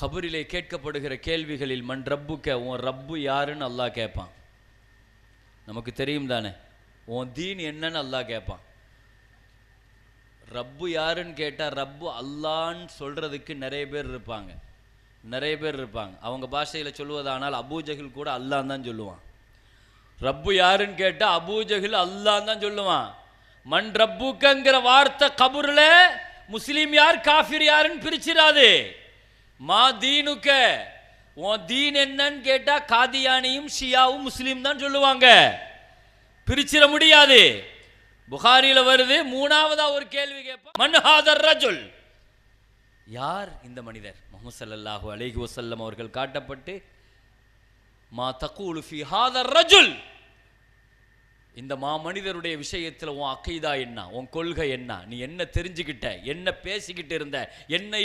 கபரிலே கேட்கப்படுகிற கேள்விகளில் மன் ரப்புக்க, உன் ரப்பு யாருன்னு அல்லாஹ் கேட்பான். நமக்கு தெரியும் தானே, உன் தீன் என்னன்னு அல்லாஹ் கேட்பான். ரப்பு யாருன்னு கேட்டால் ரப்பு அல்லான்னு சொல்கிறதுக்கு நிறைய பேர் இருப்பாங்க. அவங்க பாஷையில் சொல்லுவதானால் அபூஜஹில் கூட அல்லான்னு தான் சொல்லுவான். ரப்பு யாருன்னு கேட்டால் அபூஜஹில் அல்லான்னு தான் சொல்லுவான். மன் ரப்புக்கங்கிற வார்த்தை கபூரில் முஸ்லீம் யார் காஃபிர் யாருன்னு பிரிச்சிடாது. மா தீனுக்க, உன் தீன் என்னன்னு கேட்டா காதியானியும் ஷியாவும் முஸ்லீம் தான் சொல்லுவாங்க, பிரிச்சிட முடியாது. புகாரில வருது, மூணாவதா ஒரு கேள்வி கேட்பான், மன் ஹாதர் ரஜுல், யார் இந்த மனிதர்? முஹம்மது ஸல்லல்லாஹு அலைஹி வஸல்லம் அவர்கள் காட்டப்பட்டு, மா தகூலு ஃபீ ஹாதர் ரஜுல், இந்த மாமனிதருடைய விஷயத்தில் உன் அக்கீதா என்ன, உன் கொள்கை என்ன, நீ என்ன தெரிஞ்சுக்கிட்ட, என்ன பேசிக்கிட்டு இருந்த, என்ன